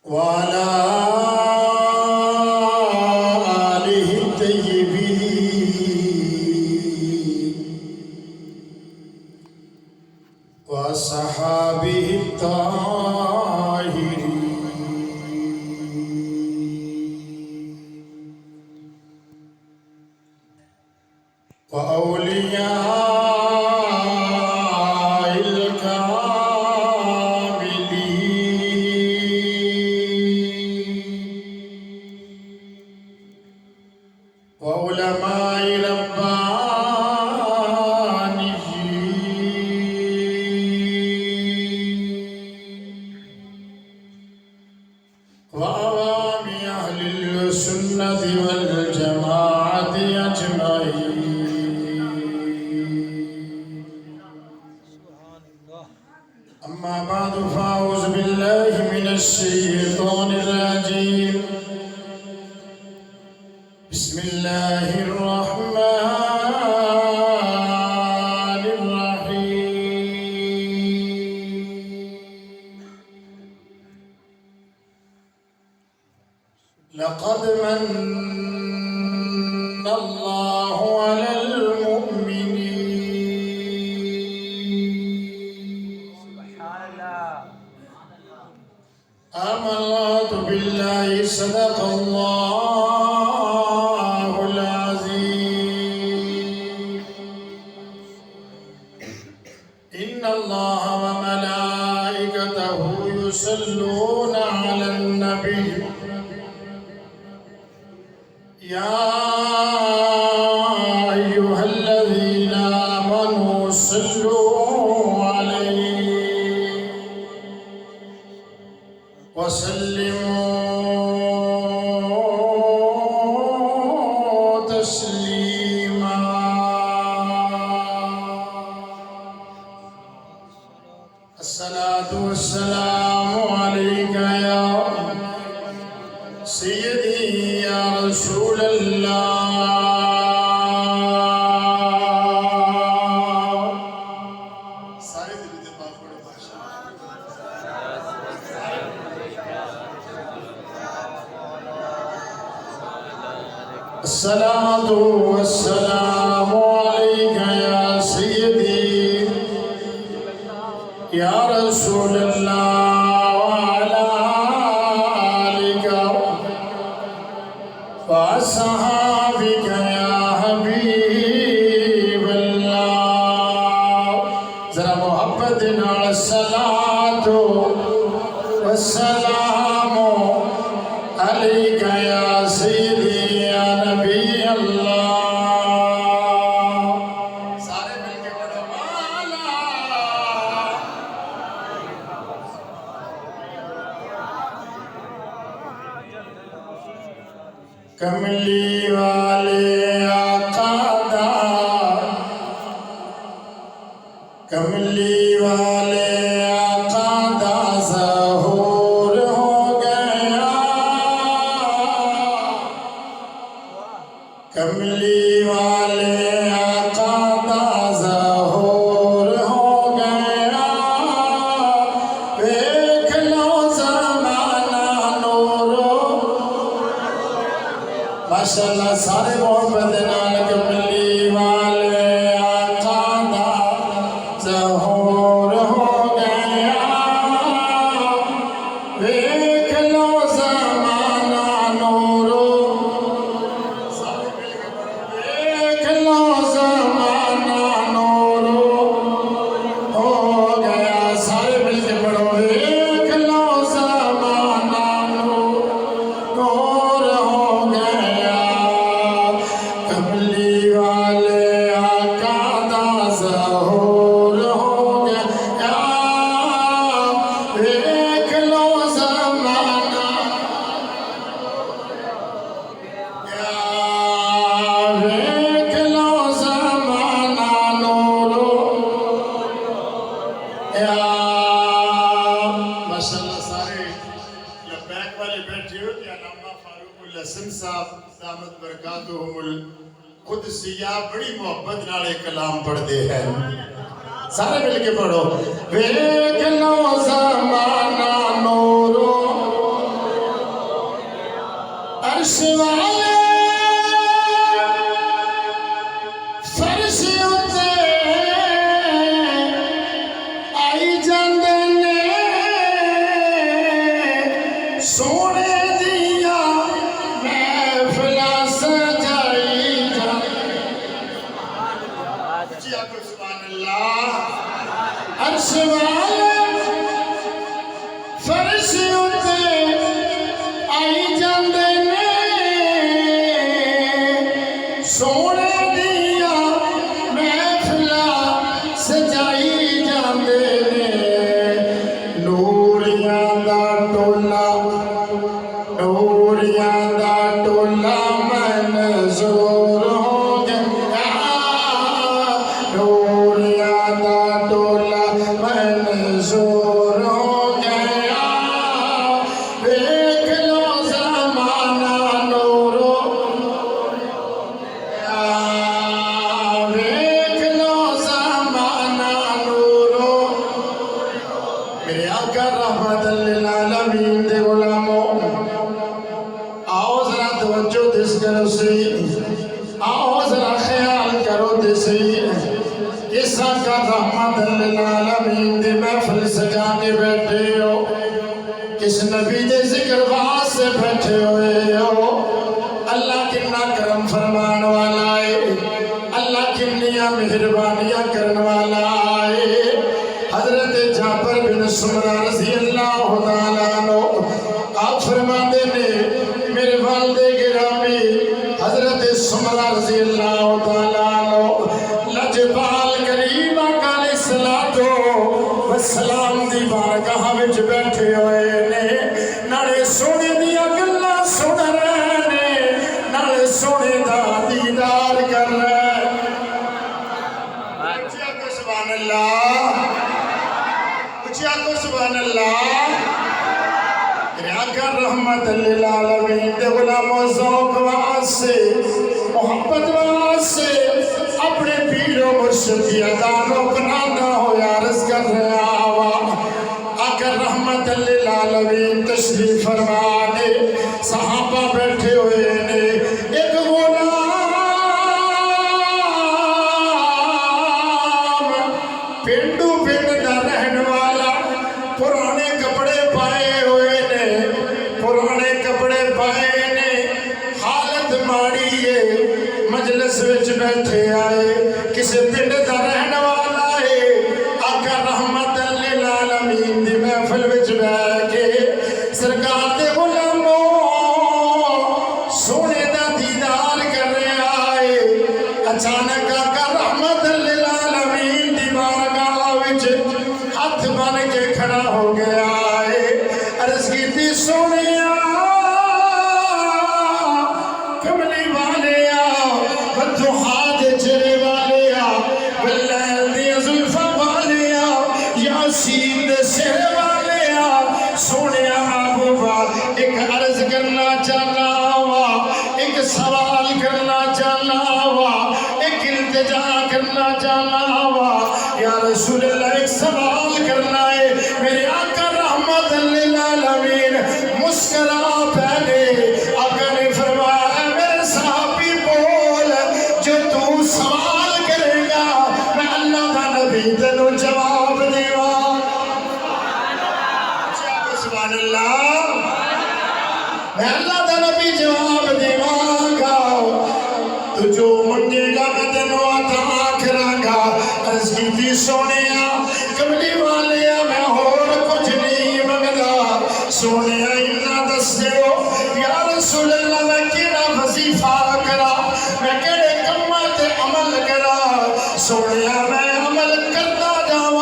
وعلى آله الطيبين وصحابه الطاهرين وأولياء الكاملين وعلماء ربانيين وعوام أهل السنة والجماعة أجمعين. أما بعد فأعوذ بالله من الشيطان الرجيم. بسم الله الرحمن الرحيم. لقد من الله على آمنت بالله صدق الله العظيم. إن الله وملائكته يصلون على النبي يا أيها الذين آمنوا صلوا عليه وسلموا تسليما. الصلاة والسلام عليك يا سيدي يا رسول الله. الصلاة والسلام عليك يا سيدي يا رسول الله وعلى آلك وأصحابك يا حبيب الله. ذرا محبت نال الصلاة والسلام عليك يا سيدي يا نبي الله. سارے مل کے پڑھو والا کملی والے آقا دا، کملی والے آقا دا ظہور ہو گیا. کملی والے آقا دا ظہور ہو گیا. دیکھ لو زمانہ نورو ماشاءاللہ سارے محبت نال کملی والے آقا دا ظہور ہو گیا. دیکھ لو زمانہ نورو دیکھ لو زمانہ نورو ہو گیا. سارے مل کے پڑھو دیکھ لو زمانہ نور ہو گیا. کملی والے آقا دا ظہور ہو گیا. دیکھ لو زمانہ دیکھ لو زمانہ نورو ماشاءاللہ. سارے لبیک والے بیٹھے ہو کہ علامہ فاروق الحسن صاحب دامت برکاتہم القدسیہ بڑی محبت نال کلام پڑھتے ہیں. سارے مل کے پڑھو. دیکھ لو زمانہ نورو عرش والے فرش اتے آئی جاندے نے سونے دیا محفلاں سجائی جاندے جی آپ سبحان اللہ عرش والے فرش اتے آئی جاندے نے سونے دیا محفلاں سجائی جاندے نے نوریاں دا ٹولا منظور ہو گیا نوریاں دا ٹولا منظور ہو گیا دیکھ لو زمانہ نورو دیکھ لو زمانہ نورو میرے آقا رحمت للعالمین دے غلاموں آؤ ذرا توجہ دس کرو سی آؤ ذرا خیال کرو دسی اس آقا رحمت للعالمین دی محفل سجا کے بیٹھے ہو کس نبی دے ذکر واسطے بیٹھے ہوئے ہو اللہ کتنا کرم فرمان والا ہے اللہ کتنیاں مہربانیاں کرن والا ہے حضرت جابر بن سمرہ رضی اللہ تعالیٰ عنہ آپ فرماتے نے میرے والد گرامی حضرت سمرہ رضی اللہ تعالیٰ عنہ لجپال کریم آقا علیہ السلام دی بارگاہ وچ بیٹھے ہوئے نے نالے سونے دیا گلاں سن رہے نے نالے سونے دا دیدار کر رہے اچھا کو سبحان اللہ اچھا کو سبحان اللہ آقا رحمت للعالمین دے غلاموں ذوق واسطے محبت واسطے اپنے پیر و مرشد کی ادانوں بنانا ہو یا عرض کر رہا ہوا آقا رحمت للعالمین تشریف فرمانے صحابہ بیٹھے ہوئے نے ایک غلام پنڈو پنڈ دا رہن والا پرانے کپڑے پائے ہوئے نے پرانے کپڑے پائے نے حالت ماڑی ہے مجلس وچ بیٹھے آئے کسے پنڈ دا رہن والا ہے آقا رحمت للعالمین دی محفل وچ بیٹھ کے سرکار دے غلاموں سونے دا دیدار کر رہے آئے اچانک آقا رحمت للعالمین دی بارگاہ وچ ہاتھ بن کے کھڑا ہو گیا ہے عرض کیتی سونیا کملی والے بدوحا دے چہرے والے باللیل دی زلفاں والے یاسین دے سر والے سونیا محبوبہ ایک عرض کرنا چاہنا ہوا ایک سوال کرنا چاہنا ہوا ایک التجا کرنا چاہنا ہوا یا رسول اللہ ایک سوال کرنا ہے میرے آقا رحمت للعالمین مسکرا پہلے آقا نے فرمایا اے میرے صحابی بول جو تو سوال کرے گا میں اللہ کا نبی تینوں جواب دیوا سبحان اللہ میں اللہ کا نبی جواب دیوا گا تو جو منگے گا میں تینوں عطا کراں گا عرض کیتی سونیا کملی والے میں اور کچھ نہیں منگدا سونیا اتنا دس دیو یا رسول اللہ میں کیڑا وظیفہ کرا میں کیڑے کماں تے عمل کرا سونیا میں عمل کرتا جاوا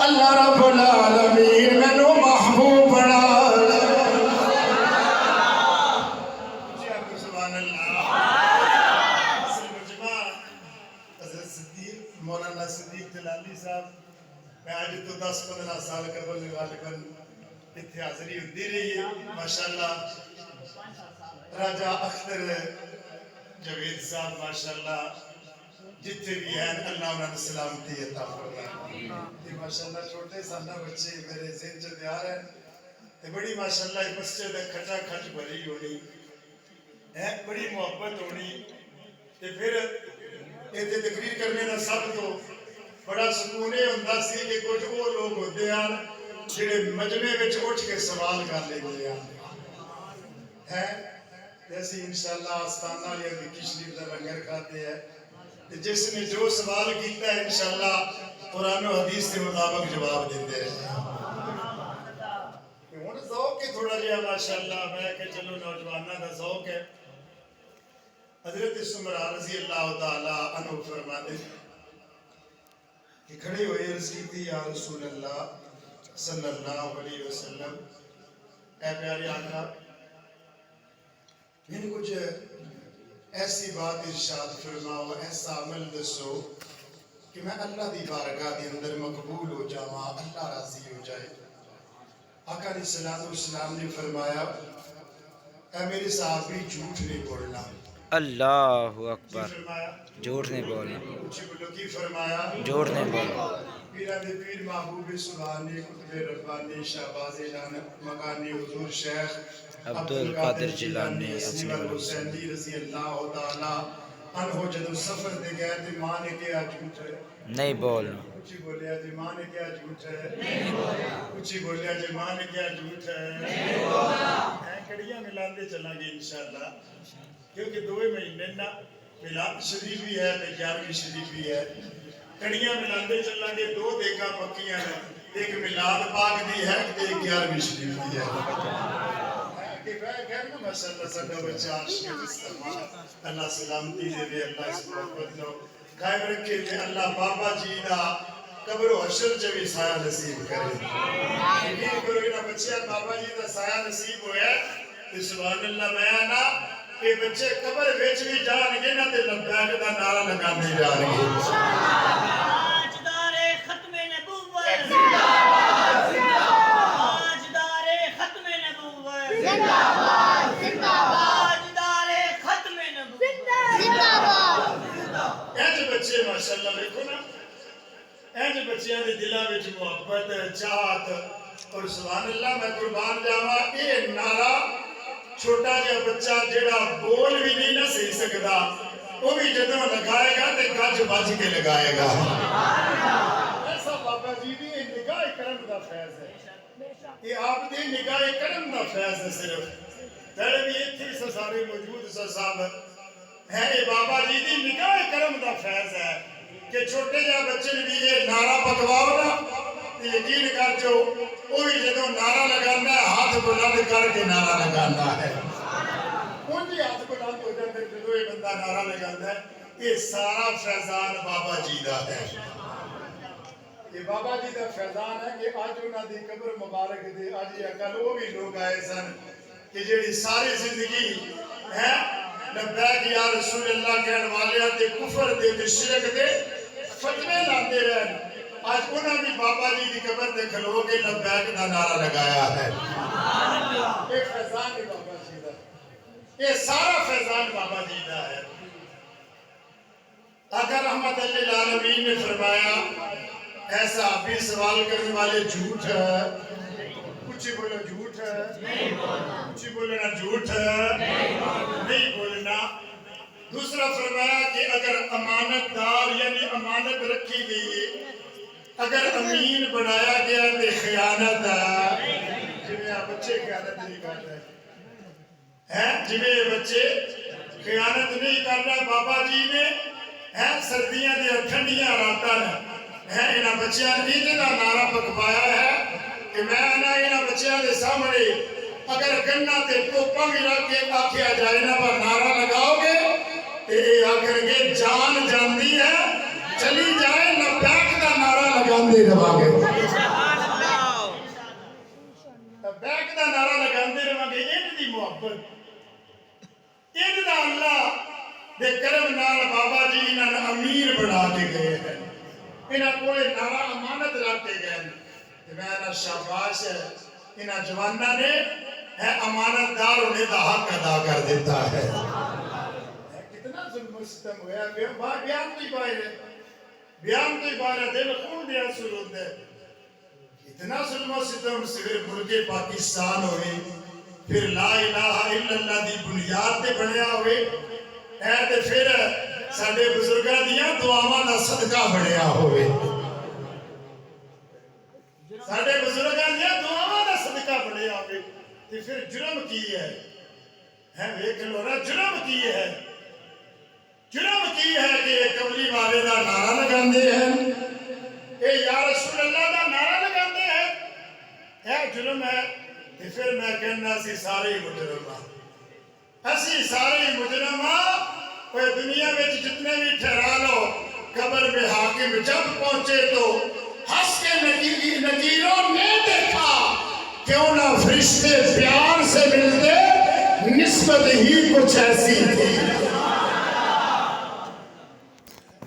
اللہ رب العالمین مینوں محبوب بنا سبحان اللہ مولانا صدیق جلالی صاحب میں آج تو 10-15 سال قبل غالباً اتنے حاضری ہوتی رہی ہے ماشاءاللہ راجہ اختر جوید صاحب ماشاءاللہ جتنے بھی ہیں اللہ انہوں نے سلامتی عطا فرمائے ماشاءاللہ چھوٹے سانا بچے میرے ذہن سے تیار ہیں بڑی ماشاءاللہ مسجد کھٹا کھٹ بھری ہونی ہے، بڑی محبت ہونی تے پھر اتنے تقریر کرنے کا سب تو بڑا سکون یہ ہوتا سی کہ کچھ وہ لوگ ہوتے ہیں جڑے مجمع وچ اٹھ کے سوال کر لیتے ہیں جیسے انشاءاللہ آستانہ یا کشمیر کا لنگر کھاتے ہیں جس نے جو سوال کیتا ہے انشاءاللہ قرآن و حدیث کے مطابق جواب دیتے ہیں ہوں ذوق ہے تھوڑا جہا ماشاءاللہ میں کہ چلو نوجوانوں کا ذوق ہے حضرت سمرا رضی اللہ تعالی عنہ فرماتے کہ کھڑے ہوئے عرض کی تھی یا رسول اللہ صلی اللہ علیہ وسلم اے پیارے آقا میں کچھ ایسی بات ارشاد فرماؤ ایسا عمل دسو کہ میں اللہ دی بارگاہ کے اندر مقبول ہو جاواں اللہ راضی ہو جائے آقا علیہ السلام نے فرمایا اے میرے صحابی جھوٹ نہیں بولنا اللہ اکبر جھوٹ نہیں بولنا کی فرمایا جھوٹ نہیں بولنا پیران دے پیر محبوب سبحانی قطب ربانی شہباز مکانی حضور شیخ عبدالقادر جیلانی اسنی والحسین رضی اللہ تعالی عنہ جدو سفر دے گئے تے ماں نے کیا جھوٹ ہے نہیں بولنا کچھ بولیا جی ماں نے کیا جھوٹ ہے کچھ بولیا جی ماں نے کیا جھوٹ ہے کڑیاں ملاندے چلیں گے انشاءاللہ کیونکہ دوے مہینے نا میلاد شریف بھی ہے تے 11ویں شریف بھی ہے کڑیاں ملاندے چلیں گے دو دیکھا پکیاں ہیں ایک میلاد پاک دی ہے تے 11ویں شریف بھی ہے کہ میں کہہ رہا ماشاءاللہ سڈا بچہ عاشق مصطفیٰ اللہ سلامتی دے دے اللہ اس محبت نو قائم رکھے تے اللہ بابا جی دا قبر و حشر چ بھی سایہ نصیب کرے یقین کرو کہ بچے بابا جی دا سایہ نصیب ہویا تے سبحان اللہ میں آنا کہ بچے قبر وچ بھی جان گے نہ تے لبیک دا نعرہ لگاندے جان گے تاجدار ختم نبوت زندہ باد زندہ باد تاجدار ختم نبوت زندہ باد زندہ باد تاجدار ختم نبوت زندہ باد اج بچے ماشاءاللہ دیکھو نا اج بچیاں دے دلاں وچ محبت چاہت اور سبحان اللہ میں قربان جاواں اے نعرہ چھوٹا جہا بچہ جڑا بول بھی نہیں نہ سہی سکدا وہ بھی جدوں لگائے گا تے گج بج کے لگائے گا ایسا بابا جی دی نگاہ کرم دا فیض ہے یہ آپ دی نگاہ کرم دا فیض ہے صرف تیرے بھی اتھے سارے موجود صاحب ہے یہ بابا جی دی نگاہ کرم دا فیض ہے کہ چھوٹے جہا بچے نے بھی یہ نعرہ پکواؤ نا یقین کر جو وہی جدوں نعرہ لگانا ہے ہاتھ بلند کر کے نعرہ لگانا ہے ان جی ہاتھ بلند ہو جاتے جدوں یہ بندہ نعرہ لگانا ہے یہ سارا فیضان بابا جی دا ہے یہ بابا جی دا فیضان ہے کہ آج انہاں دی قبر مبارک دے آج یہ کل وہ بھی لوگ آئے سن کہ جیڑی ساری زندگی ہے لبیک یا رسول اللہ کہنے والے تے کفر دے تے شرک دے فتوے لاندے رہن آج انہاں بھی بابا جی دی قبر تے کھلو کے لبیک دا نعرہ لگایا ہے ایک فیضان ہے بابا جی دا یہ سارا فیضان بابا جی دا ہے آقا رحمت للعالمین نے فرمایا ایسا بھی سوال کرنے والے جھوٹ ہے کچھ بولو جھوٹ ہے کچھ بولنا جھوٹ ہے نہیں بولنا دوسرا فرمایا کہ اگر امانت دار یعنی امانت رکھی گئی ہے اگر امین بنایا گیا تو خیانت ہے جنہیں بچے خیانت نہیں کرتے ہیں جنہیں بچے خیانت نہیں کرنا بابا جی نے سردیاں دیا ٹھنڈیاں راتاں ہے انہاں بچیاں نے اتنا نعرہ پکوایا ہے کہ میں انہاں بچیاں دے سامنے اگر گنا تے ٹوپا بھی رکھ کے آکھیا جائے نہ پر نعرہ لگاؤ گے تے اے آکھر کے جان جاندی ہے چلی جائے لبیک دا نعرہ لگاندے رہواں گے لبیک دا نعرہ لگاندے رہواں گے ان دی محبت ان دا اللہ دے کرم نال بابا جی انہاں امیر بنا کے گئے ہیں انہاں کوئی نعرہ امانت رکھ کے گئے ہیں میں شاباش ہے انہاں جوانہ نے امانت دار انہیں دا حق ادا کر دیتا ہے کتنا ظلم ستم ہوا بیان تو ہی باہر ہے بیان تو ہی باہر ہے دل خون دیا سرود ہے اتنا ظلم و ستم صرف ملک پاکستان ہوئے پھر لا الہ الا اللہ دی بنیاد تے بنیا ہوئے اے تے پھر ساڈے بزرگاں دیاں دعاواں دا صدقہ بنیا ہوئے ساڈے بزرگاں دیاں دعاواں دا صدقہ بنیا ہوئے تے پھر جرم کی ہے ویکھ لو نا جرم کی ہے کہ کملی والے دا نعرہ لگاندے ہیں اے یا رسول اللہ دا نعرہ لگاندے ہیں اے جرم ہے تے پھر میں کہنا سی سارے مجرم اسی سارے مجرم کوئی دنیا میں جتنے بھی ٹھہرا لو قبر میں حاکم جب پہنچے تو ہنس کے نکیروں نے دیکھا کیوں نہ فرشتے پیار سے ملتے نسبت ہی کچھ ایسی تھی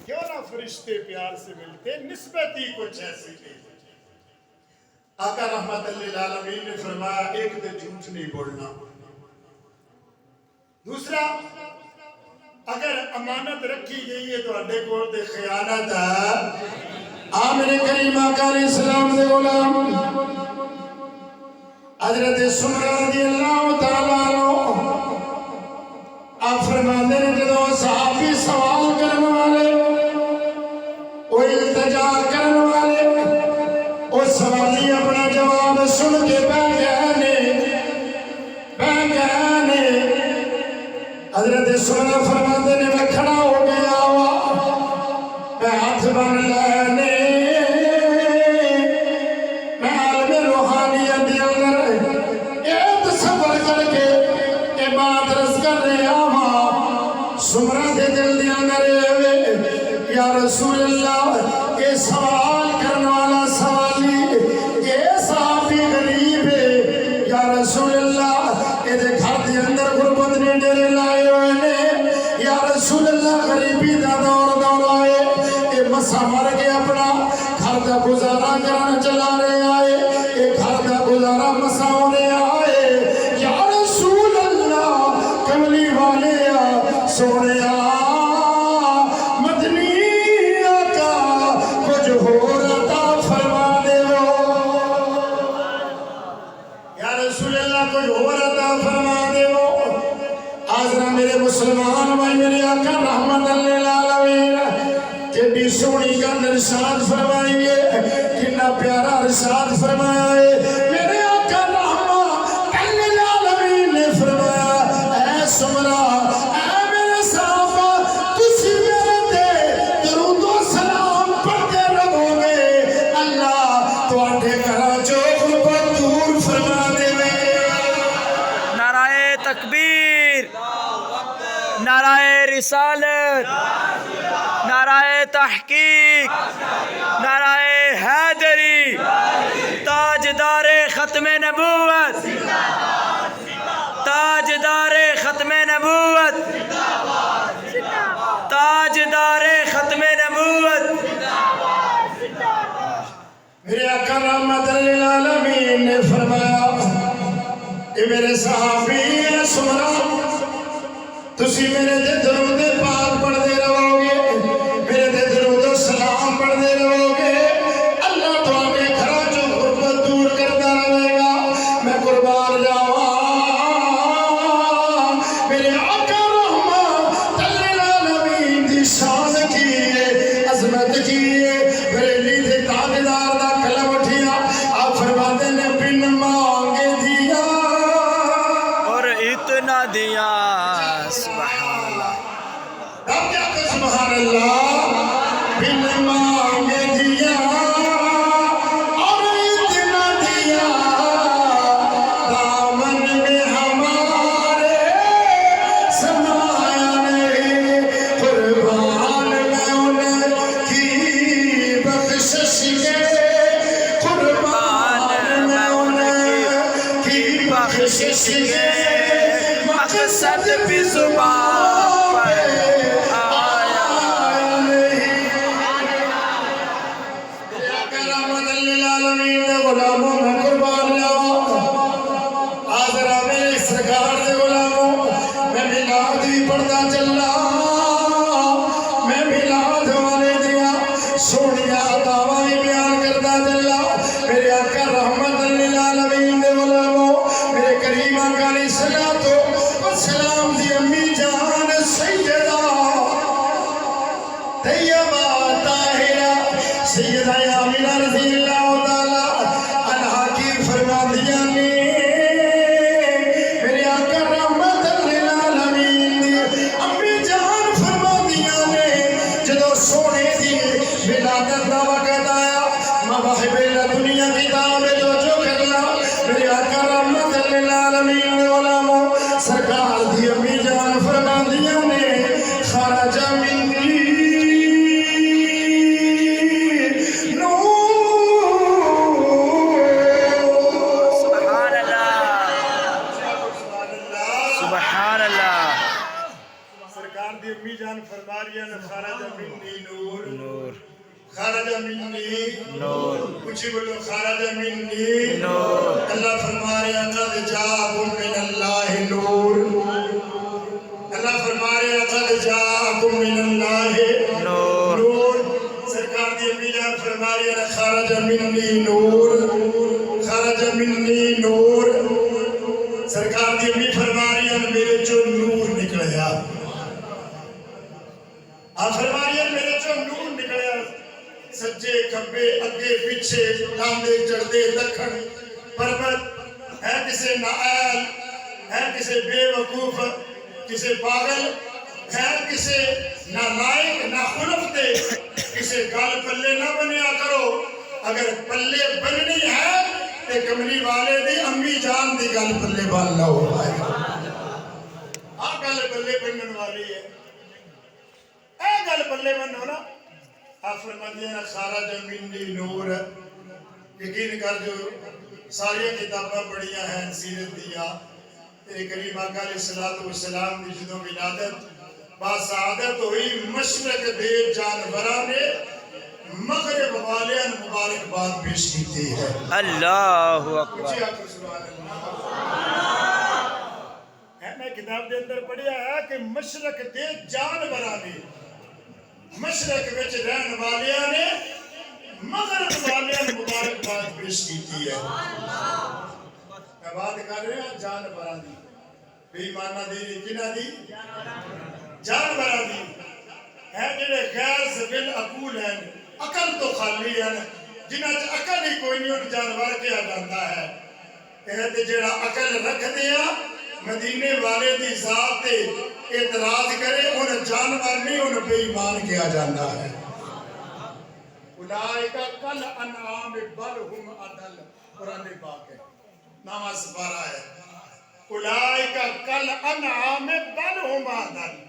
کیوں نہ فرشتے پیار سے ملتے نسبت ہی کچھ ایسی تھی آقا رحمت للعالمین نے فرمایا ایک تو جھوٹ نہیں بولنا دوسرا اگر امانت رکھی گئی ہے تو اڈے کول تے خیانت ہے آمین کریم آقا علیہ السلام دے غلام حضرت سمرہ رضی اللہ تعالیٰ عنہ آپ فرماتے ہیں جدو صحابی سوال کرنے والے وہ التجا کرنے والے وہ سوالی اپنا جواب سن کے بہ گئے حضرت سمرہ فرماتے ہیں میں کھڑا ہو گیا ہوا میں ہاتھ بن لینے سمرہ دے دل دیا نرے یا رسول اللہ یہ سوال کرنے والا سوالی یہ صحابی غریب ہے یا رسول اللہ یہ دے گھر دے اندر غربت نے ڈیرے لائے ہوئے نے یا رسول اللہ غریبی دا دور آئے یہ مسا مر کے اپنا گھر دا گزارا کرنا چلا رہے آئے یہ گھر دا گزارا مسا ہونے آئے یا رسول اللہ کملی والے سونے مدنی آقا کچھ ہو رہا فرما دے وہ یا رسول اللہ کچھ ہو رہا فرما دے وہ آزرہ میرے مسلمان بھائی میرے آقا رحمت للعالمین کتنی سونی کا ارشاد فرمائیے کتنا پیارا ارشاد فرمایا ہے میرے آقا رحمت للعالمین نے فرمایا اے سمرہ تکبیر نعرہ رسالت نعرہ تحقیق نعرہ حیدری تاجدار ختم نبوت تاجدار ختم نبوت تاجدار ختم نبوت میرے آقا رحمت للعالمین نے فرمایا کہ میرے صحابی سمرہ تسی میرے دے درود پاک پڑھ دے رہو گے میرے دے درود و سلام پڑھ دے رہو گے اللہ تو آنے گھرا جو غربت دور کرتا رہے گا میں قربان جاؤں میرے آقا رحمت للعالمین دی شان کی عظمت کی بریلی دے تاجدار دا کلم اٹھیا آپ فرماتے نے بن مانگے دیا اتنا دیا سبحان اللہ اب کیا کہ سبحان اللہ بن مانگے دیا اور اتنا دیا دامن میں ہمارے سمایا نہیں قربان میں ان کی بخشش کے قربان میں ان کی بخشش کے مقصد بھی زبان پر آیا کرامت للعالمین دے غلاموں میں قربان جاؤں آذرہ میرے سرکار دے غلاموں میں میلاد بھی پڑھتا چلا میں میلاد والے دیا سونیا دعوی بیان کرتا چلا میرے جان فرما رہی ہیں خرج منی نور نور خرج منی نور کچھ بولو خرج منی نور اللہ فرما رہے ہیں قد جاءکم من اللہ نور اللہ فرما رہے ہیں قد جاءکم من اللہ نور نور سرکار دی امی جان فرما رہی ہیں خرج منی نور خرج منی نور سرکار دی امی فرما رہی ہیں میرے جو نور نکلیا آپ فرما رہی ہیں میرے جو نور نکلیا سجے کھبے اگے پیچھے لاندے چڑھدے دکھن پربت ہے کسے نائل ہے کسے بے وقوف کسے پاگل ہے کسے نالائق نہ خلف دے کسے گال پلے نہ بنیا کرو اگر پلے بننی ہے تے کملی والے دی امی جان دی گال پلے بن لو گل پلے بنن والی ہے اے گل پلے بنو نا آپ فرماتے ہیں خارج منی نور یقین کر جو ساری کتاباں پڑھیاں ہیں سیرت دیا تیرے کریم آقا علیہ السلام کی جدوں ولادت باسعادت ہوئی مشرق دے جانوراں نے مغرب والیاں مبارکباد پیش کی ہے اللہ اکبر اچھی آخر سبحان اللہ میں کتاب دے اندر پڑھیا ہے کہ مشرق دے جانوراں نے مشرق وچ رہن والیاں نے مغرب والیاں نے مبارکباد پیش کی ہے میں بات کر رہے ہیں جانوراں دی بے ایماناں دی کناں دی جانوراں دی ہے جڑے غیر ذویل عقول ہیں عقل تو خالی ہیں جنہاں چ عقل ہی کوئی نہیں ان جانور کیا جاتا ہے کہتے جڑا عقل رکھ دیا مدینے والے دی ذات تے اعتراض کرے ان جانور نہیں ان بے ایمان کیا جاتا ہے اولئک کل انعام بل هم اضل قرآن پاک ہے نامہ سپارہ ہے اولئک کل انعام بل هم اضل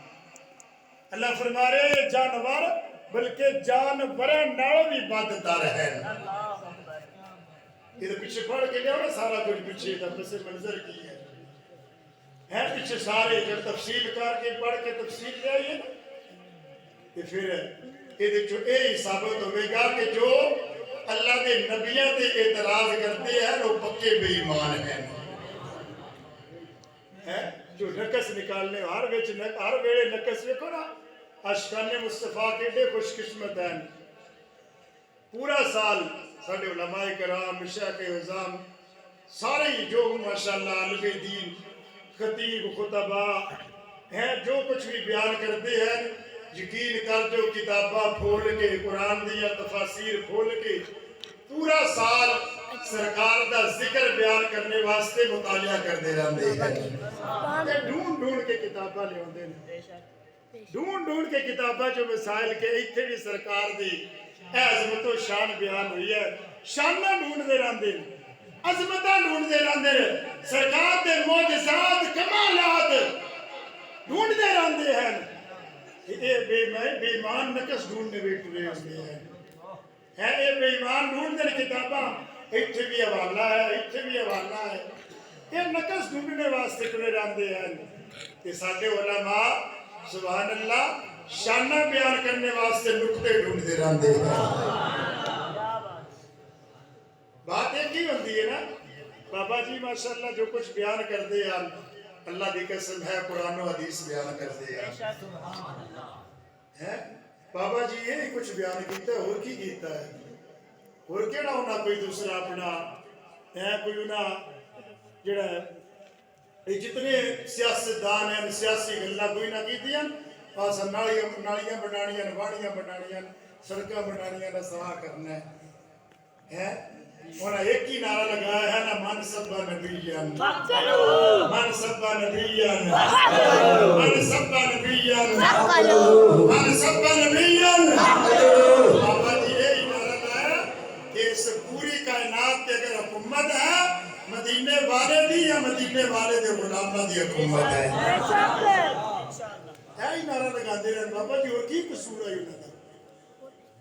اللہ فرما رہے ہیں جانور بلکہ جانوراں نال بھی بدتر ہیں یہ پیچھے پڑھ کے لیا نا سارا کچھ پیچھے کا پس منظر کی ہے پیچھے سارے جب تفصیل کر کے پڑھ کے تفصیل لے آئیے نا کہ پھر یہ جو اے ثابت ہوئے گا کہ جو اللہ کے نبیوں تے اعتراض کرتے ہیں وہ پکے بے ایمان ہیں جو نقص نکالنے ہر ویلے نقص دیکھو نا عاشقان مصطفیٰ کے خوش قسمت ہیں پورا سال سارے علماء کرام مشایخ عظام سارے جو ماشاءاللہ علم دین خطیب خطبہ ہیں جو کچھ بھی بیان کرتے ہیں یقین کر جو کتاباں کھول کے قرآن دیا تفاسیر کھول کے پورا سال سرکار دا ذکر بیان کرنے واسطے مطالعہ کرتے رہتے ہیں ڈھونڈ ڈھونڈ کے کتاباں لے آتے ہیں ڈھونڈ ڈھونڈ کے کتاباں جو مسائل کے اتنے بھی سرکار دی عظمت و شان بیان ہوئی ہے شانہ ڈھونڈتے رہتے ہیں عظمتاں ڈھونڈتے رہتے ہیں سرکار دے معجزات کمالات ڈھونڈتے رہتے ہیں اے بے ایمان نقص ڈھونڈنے بھی ٹرے ہوتے ہیں اے بے ایمان ڈھونڈتے کتاباں اتنے بھی حوالہ ہے اتنے بھی حوالہ ہے یہ نقص ڈھونڈنے واسطے ٹرے رہتے ہیں کہ سارے علماء سبحان اللہ شانہ بیان کرنے واسطے نقطے ڈھونڈتے رہتے ہیں بات ایک ہی ہوتی ہے نا بابا جی ماشاءاللہ جو کچھ بیان کرتے ہیں اللہ دی قسم ہے قرآن و حدیث بیان کرتے ہیں بابا جی یہ کچھ بیان کیتا ہے اور کی کیتا ہے اور کیڑا ہونا کوئی دوسرا اپنا ہے کوئی انہا جڑا ہے جتنے سیاستدان ہیں سیاسی گلہ کوئی نہ کیتی ہیں پاس نالیاں بنانیاں واڑیاں بنانیاں سڑکاں بنانیاں نہ سوا کرنا ہے انہاں ایک ہی نعرہ لگایا ہے نا من سبا نبیان من سبا نبیان من سبا نبیان من سبا نبیان بابا جی یہی نعرہ لگایا کہ اس پوری کائنات کے اگر حکومت ہے مدینے والے دی یا مدینے والے دے غلامہ دی حکومت ہے ہی نعرہ لگا دے رہے بابا جی اور کی قصور ہے انہوں نے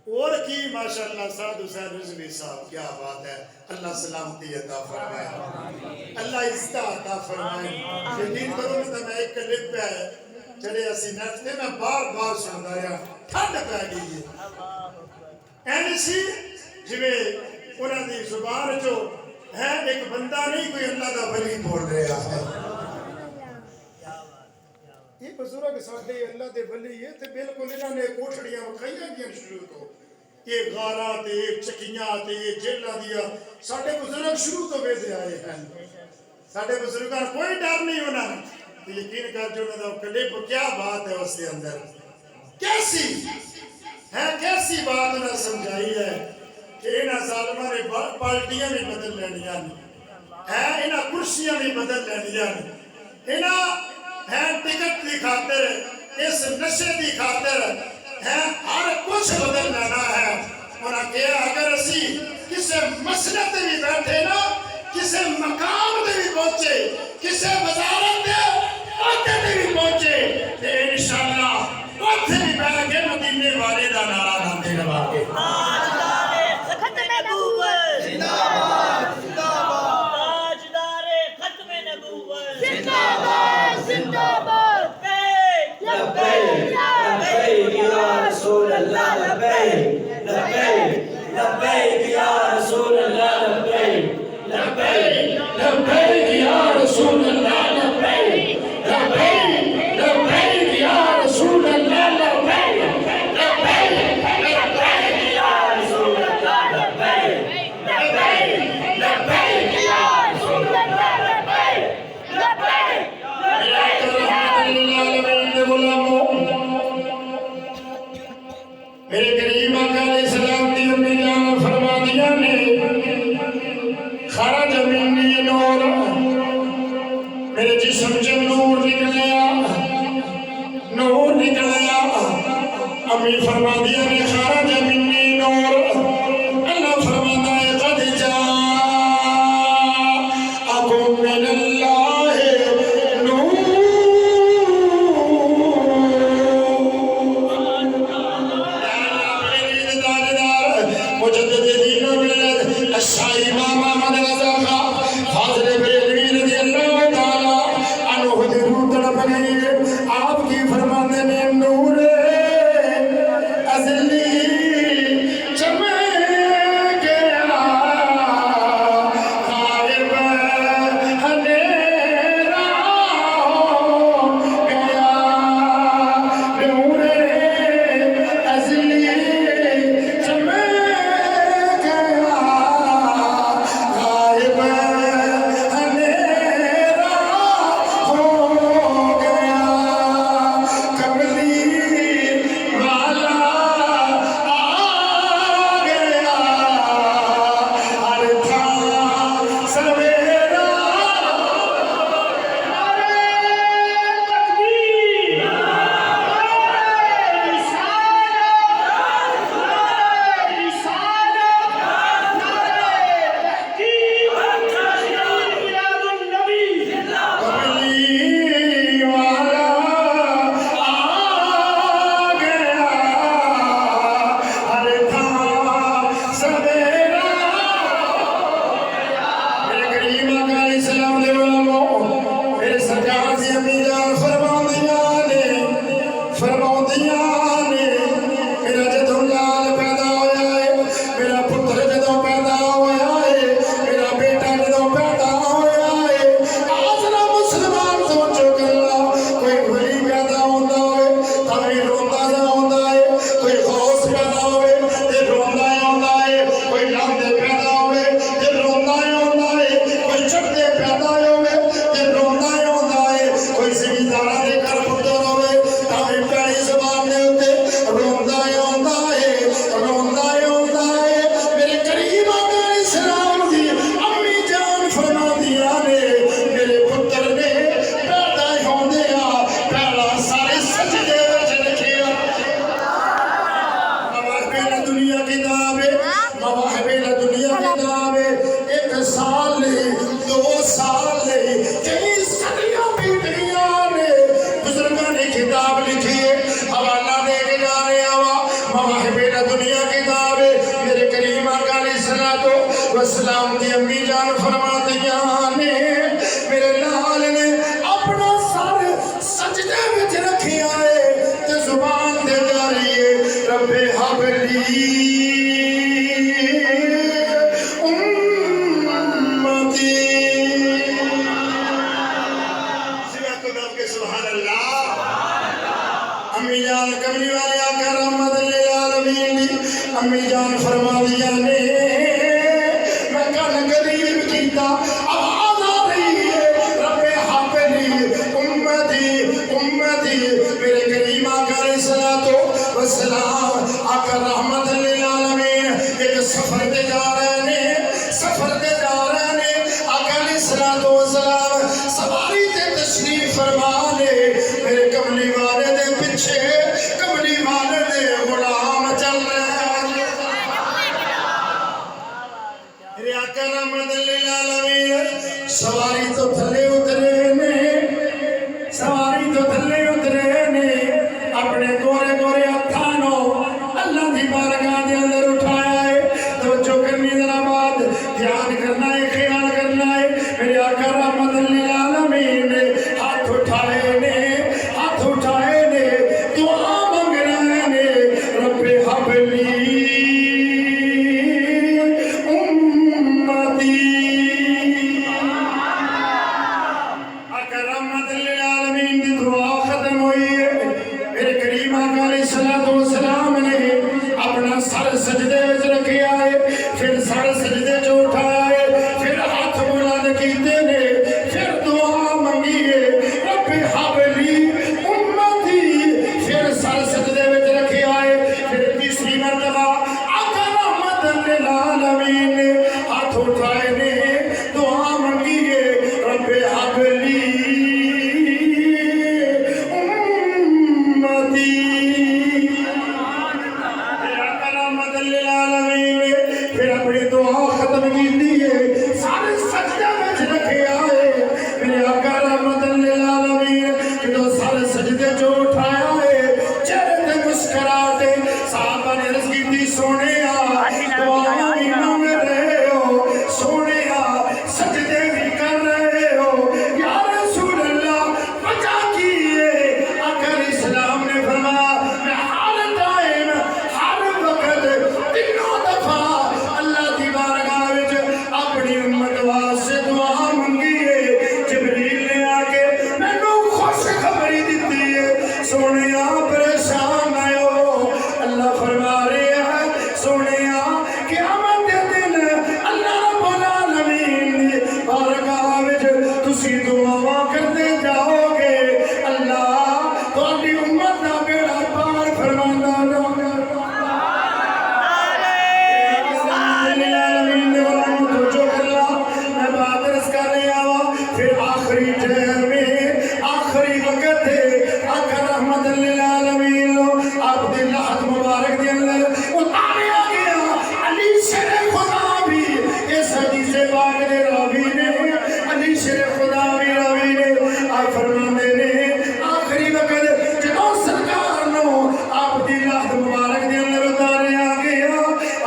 اور کی ماشاءاللہ سعد حسین رضوی صاحب کیا بات ہے اللہ سلامتی عطا فرمائے اللہ عزت عطا فرمائے یقین کرو نا میں ایک کلپ پہ ہے چلے اسی نفتے میں بار بار سندا رہا ٹھنڈ پہ گئی ہے این سی جویں انہاں دی زبان چو ہے ایک بندہ نہیں کوئی اللہ دا ولی بول رہا ہے یہ بزرگ ساڈے اللہ دے ولی ہے تے بالکل انہاں نے کوٹھڑیاں وکھائیاں گیاں شروع تو یہ غاراں تے یہ چکیاں تے یہ جیلاں دیا ساڈے بزرگ شروع تو ویدے آئے ہیں ساڈے بزرگاں کوئی ڈر نہیں ہونا تو یقین کر جو انہاں دا کلپ کیا بات ہے اس کے اندر کیسی ہے کیسی بات انہاں سمجھائی ہے کہ انہاں ظالماں نے پارٹیاں بھی بدل لینیاں ہیں انہاں کرسیاں بھی بدل لینیاں انہاں ہے ٹکٹ کی خاطر اس نشے کی خاطر ہے ہر کچھ بدل لینا ہے انہاں کہا اگر اسی کسے مسئلے تے بھی بیٹھے نا کسے مقام تے بھی پہنچے کسے وزارت دے عہدے تے بھی پہنچے تے انشاءاللہ اوتھے بھی بیٹھ کے مدینے والے دا نعرہ لاندے لگا کے تاجدار ختم نبوت زندہ باد زندہ باد تاجدار ختم نبوت زندہ باد زندہ باد لبیک لبیک یا رسول اللہ لبیک لبیک لبیک یا رسول اللہ لبیک لبیک لبیک یا رسول اللہ لبیک لبیک لبیک یا رسول اللہ لبیک لبیک لبیک یا رسول اللہ لبیک لبیک لبیک یا رسول اللہ لبیک لبیک میرے کریم آقا علیہ السلام دی امی جان فرما دیا نے خرج منی نور میرے جسم سے نور نکلیا امی فرما دیا نے خرج منی نور اللہ فرماتا ہے قد جاءکم من اللہ نور مجدد دین و ملت الشاہی امام احمد رضا خان فاضل بریلوی رضی اللہ تعالی عنہ درود طلب گئی آپ کی فرمانے میں نور ازلی چمک سواری تو تھلے اترے نے سواری تو تھلے اترے نے اپنے گورے گورے ہتھانوں اللہ دی بارگاہ دے اندر اٹھایا ہے توجہ کرنی ذرا بات دھیان کرنا ہے خیال کرنا ہے میرے آقا رحمت للعالمین نے ہاتھ اٹھائے نے دعا مانگ رہے نے رب حبلی سجدے وچ رکھیا ہے پھر سر سجدے جو اٹھایا ہے پھر ہاتھ بلند کیتے نے پھر دعا منگی ہے رب حبلی امتی پھر سر سجدے وچ رکھیا ہے پھر تیسری مرتبہ آقا رحمت للعالمین نے ہاتھ اٹھائے نے دعا منگی ہے رب حبلی پھر اپنی دعا ختم کی دیئے سارے سجدہ میں رکھے آئے میرے آقا رحمت للعالمین جو سارے سجدے جو اٹھایا ہے چہرے تے مسکراتے صحابہ نے عرض کی تھی سونے دعا بھی مانگ رہے ہو سونے سجدے بھی کر رہے ہو یا رسول اللہ بچا کیے اگر اسلام نے فرمایا میں ہر ٹائم ہر وقت تینوں دفعہ اپنی امت واسطے دعا منگی ہے جبریل نے آکے میں نو خوش خبری دیتی ہے سونیا پریشان آئے اللہ فرما رہے ہیں سونیا قیامت دن اللہ رب العالمین بارگاہ وچ تسی دعا کرتے جاؤ گے اللہ تہاڈی امت دا بیڑا پار فرماندا رہے آخری وقت ہے آقا رحمت للعالمین آپ دے لحظ مبارک دے اندر اتاریا گیا علی شیر خدا بھی اس حدیث پاک دے راوی نے علی شیر خدا بھی راوی نے آپ فرماندے نے آخری وقت جدوں سرکار نو آپ دے لحظ مبارک دے اندر اتاریا گیا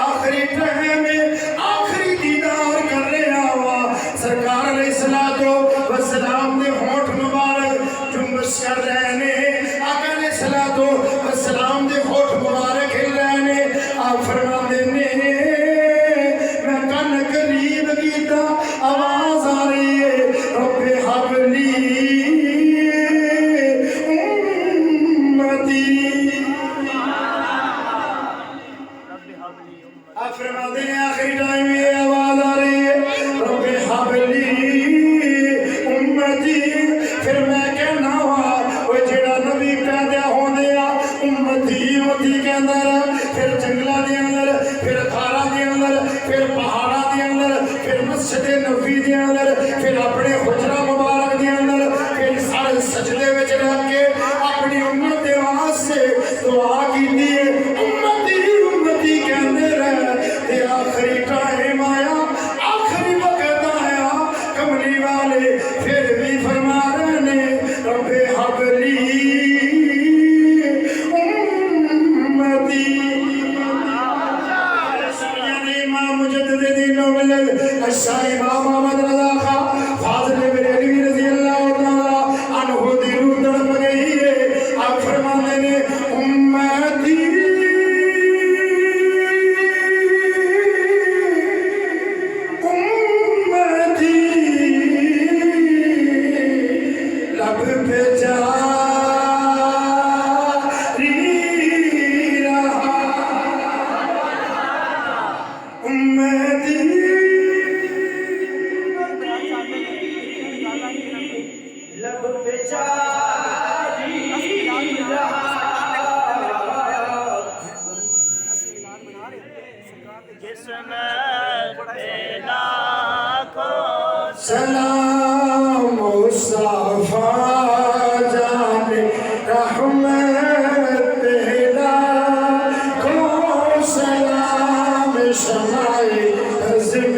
آخری ٹائم میں آخری دیدار کر رہا ہوا سرکار علیہ السلام دے ہونٹ مبارک جنبش کر رہے نے آقا علیہ السلام دے ہونٹ مبارک ہل رہے نے آپ فرما دینے میں کن قریب کیتا آواز آ رہی ہے رب حبلی امتی آپ فرما دینے آخری ٹائم یہ آواز آ رہی ہے رب حبلی پھر میں کہنا ہوا وہ جڑا نبی پیدا ہونے امتی کے اندر پھر جنگلہ دے اندر پھر کھارا دے اندر پھر پہاڑا دے اندر پھر مسجد نبی دے اندر پھر اپنے حجرہ مبارک دے اندر پھر سارے سجدے وچ رکھ کے اپنی امت دے واسطے دعا کیتی ہے امتی کے اندر تے آخری ٹائم آیا آخری وقت آیا کملی والے پھر بھی فرما رہے نے رب حبلی امتی سیدنا امام مجدد دین و ملت الشاہ امام محمد رضا خان فاضل بریلوی رضی اللہ تعالی عنہ دی روح تڑپ گئی ہے آپ فرمانے نے امتی سلام مصطفیٰ جان رحمت کو سلام شمع عزم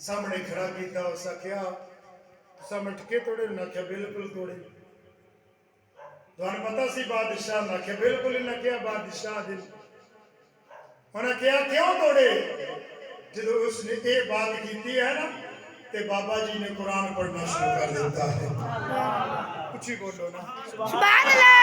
ਸਾਹਮਣੇ ਖੜਾ ਕੀਤਾ ਉਸ ਆਖਿਆ ਤੁਸਾਂ ਮਟਕੇ ਤੋੜੇ ਨਾ ਆਖਿਆ ਬਿਲਕੁਲ ਤੋੜੇ ਤੁਹਾਨੂੰ ਪਤਾ ਸੀ ਬਾਦਸ਼ਾਹ ਨੇ ਆਖਿਆ ਬਿਲਕੁਲ ਹੀ ਨਾ ਕਿਹਾ ਬਾਦਸ਼ਾਹ ਦੇ ਉਹਨੇ ਕਿਹਾ ਕਿਉਂ ਤੋੜੇ ਜਦੋਂ ਉਸਨੇ ਇਹ ਬਾਤ ਕੀਤੀ ਹੈ ਨਾ ਤੇ ਬਾਬਾ ਜੀ ਨੇ ਕੁਰਾਨ ਪੜ੍ਹਨਾ ਸ਼ੁਰੂ ਕਰ ਦਿੱਤਾ ਹੈ ਉੱਚੀ ਬੋਲੋ ਨਾ ਸੁਭਾਨ ਅੱਲਾਹ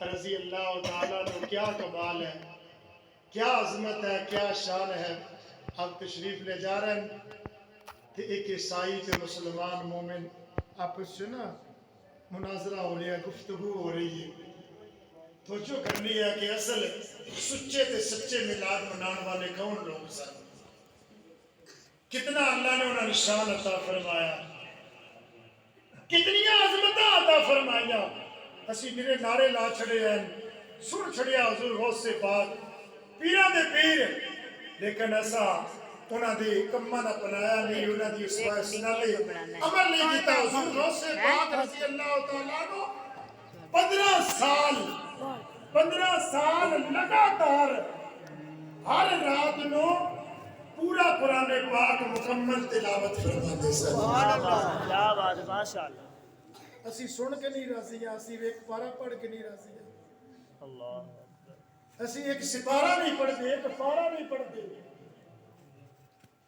رضی اللہ تعالیٰ نے کیا کمال ہے، کیا عظمت ہے، کیا شان ہے. اب تشریف لے جا رہے ہیں کہ ایک عیسائی تے مسلمان مومن آپس سے نا مناظرہ ہو رہی ہے، گفتگو ہو رہی ہے. توجہ کرنی ہے کہ اصل سچے تے سچے میلاد منانے والے کون لوگ سن، کتنا اللہ نے انہیں نشان عطا فرمایا، کتنی عظمت عطا فرمایا. اسی میرے نعرے لا چھڑے ہیں، سن چھڑیا حضور غوث سے پاک پیران دے پیر، لیکن ایسا انہاں دی کمہ نہ پنایا نہیں، انہاں دی اسوائے سنالے عمل نہیں کیتا. حضور غوث سے پاک رضی اللہ تعالیٰ عنہ 15 سال لگاتار ہر رات نو پورا قرآن پاک مکمل تلاوت فرماتے سن. کیا بات ہے، ماشاءاللہ. اسی سن کے نہیں راضی ہیں، اسی ایک پارہ پڑھ کے نہیں راضی ہیں، اللہ اسی ایک سپارہ نہیں پڑھتے، ایک پارہ نہیں پڑھتے.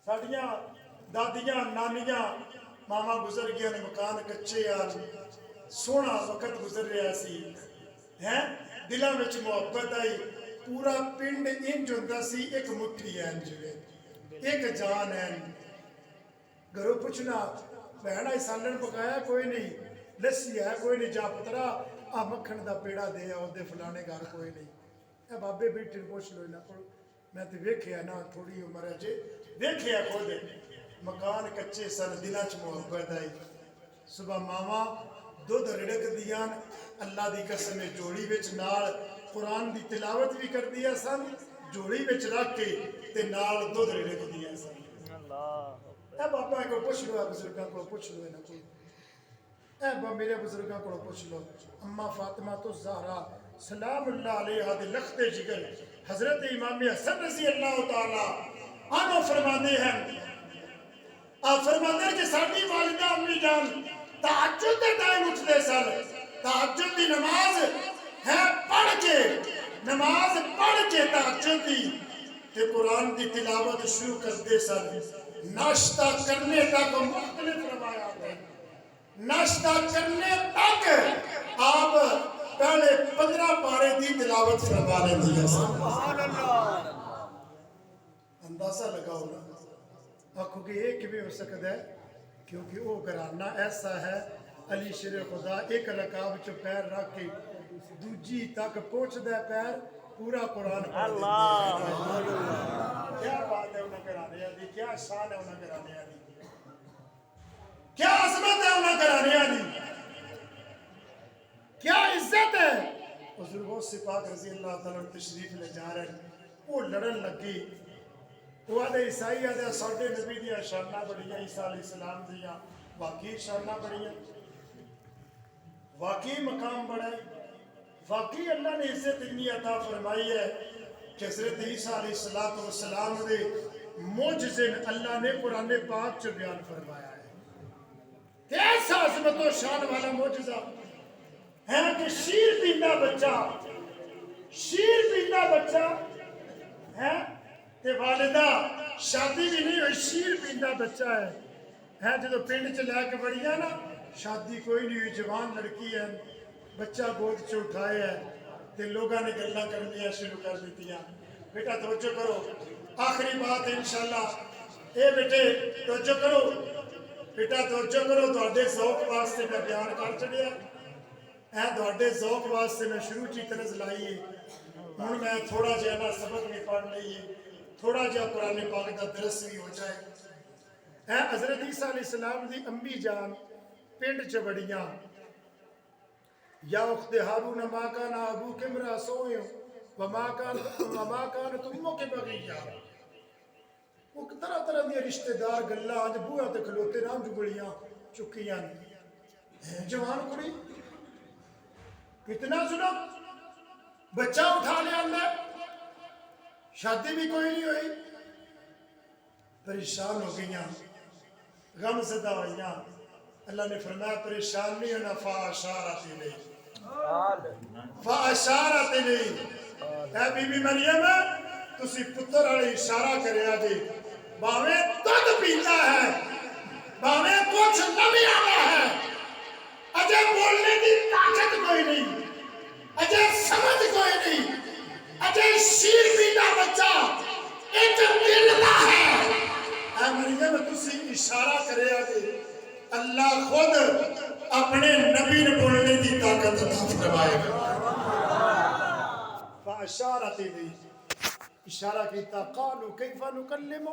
ساڑیاں دادیاں نانیاں ماما گزر گیا نے، مکان کچے آج سونا وقت گزر رہا سی ہیں، دلوں وچ محبت آئی. پورا پنڈ انج ہوندا سی ایک مٹھی ہے، ایک جان ہے. گھروں پوچھنا بہن آئی سالن پکایا کوئی نہیں، لسی ہے کوئی نہیں، جا پترا آ مکھن دا پیڑا دے آؤ دے فلانے گھر کوئی نہیں. اے بابے بیٹھے پوچھ لو انہاں کول، میں تے ویکھیا نا تھوڑی عمر ہے جے ویکھیا خود مکان کچے سن، دلاں چ محبت آئی. صبح ماما دودھ رڑک دیاں، اللہ دی قسم جوڑی وچ نال قرآن دی تلاوت بھی کر دیا سن، جوڑی وچ رکھ کے تے نال دودھ رڑک دیا سن. اللہ اے بابا کو پوچھ لو، بزرگاں کو پوچھ لو انہاں کو، اے با میرے بزرگاں کو پوچھ لو. اماں فاطمہ تو زہرا سلام اللہ علیہ دے لخت جگر حضرت امام حسن رضی اللہ تعالیٰ عنہ فرماتے ہیں، آپ فرماتے ہیں کہ ساڈی والدہ امی جان تہجد دے ٹائم اٹھتے سن، تہجد دی نماز ہے پڑھ کے، نماز پڑھ کے تہجد دی تے قرآن دی تلاوت شروع کرتے سن. ناشتہ کرنے تک مختلف روایات ہیں، ناشتہ کرنے تک آپ پہلے 15 پارے دی تلاوت فرما لیندی ہیں. اندازہ لگاؤ نا، آنکھوں کہ ایک بھی ہو سکتا ہے، کیونکہ وہ گھرانہ ایسا ہے علی شیر خدا ایک رکعت چ پیر رکھ کے دوجی تک پہنچدا ہے، پیر پورا قرآن پڑھ دیتا ہے. کیا بات ہے انہاں گھرانے دی، کیا شان ہے انہاں گھرانے دی، کیا عظمت ہے انہاں گھرانے دی، کیا عزت ہے. حضور غوث پاک رضی اللہ تعالیٰ تشریف لے جا رہے ہیں، وہ لڑن لگی. وہ آدھے عیسائی آدھے ساڈے نبی دیا شانہ بڑیاں، عیسیٰ علیہ السلام دیا واقعی شانہ بڑیاں، واقعی مقام بڑا ہے، واقعی اللہ نے عزت اتنی عطا فرمائی ہے کہ حضرت عیسیٰ علیہ السلام دے معجزے اللہ نے قرآن پاک چ بیان فرمایا ہے. کیسا عظمت و شان والا معجزہ ہے کہ شیر پیندا بچہ، شیر پیندا بچہ ہے تے والدہ شادی بھی نہیں ہوئی، شیر پیندا بچہ ہے جدو پنڈ چ لے کے بڑیاں نا، شادی کوئی نہیں ہوئی، جوان لڑکی ہے، بچہ گود چ اٹھائے ہے تے لوگاں نے گلاں کرنیاں شروع کر دیتیاں. بیٹا توجہ کرو، آخری بات ہے انشاءاللہ. اے بیٹے توجہ کرو، بیٹا توجہ کرو، تہاڈے ذوق واسطے میں بیان کر چڑیا، اے تہاڈے ذوق واسطے میں شروع چی طرز لائی ہے. ہن میں تھوڑا جہا نا سبق بھی پڑھ لئیے، تھوڑا جہا قرآن پاک دا درس بھی ہو جائے. اے حضرت عیسیٰ علیہ السلام دی امی جان پنڈ چ بڑیاں، یا اخت ہارون ما کان ابوک امرا سوء وما کانت امک بغیہ. وہ طرح طرح دی رشتہ دار گلاں اج بوہا تے کھلوتے نہ جگڑیاں چکیاں. جوان کڑی کتنا سنا، بچہ اٹھا لیا اندر، شادی بھی کوئی نہیں ہوئی، پریشان ہو گئیاں، غم زدہ ہوئیاں. اللہ نے فرمایا پریشان نہیں ہونا، فاشارت الیہ. اے بی بی مریم تسی پتر والے اشارہ کریا جی، باویں دودھ پیندا ہے، باویں کچھ نویں آیا ہے، اجے بولنے دی طاقت کوئی نہیں، اجے تسی اشارہ کرے آگے اللہ خود اپنے نبی نے بولنے دی طاقت عطا فرمائے گا فاشارت الیہ اشارہ کیتا قالوا کیف نکلم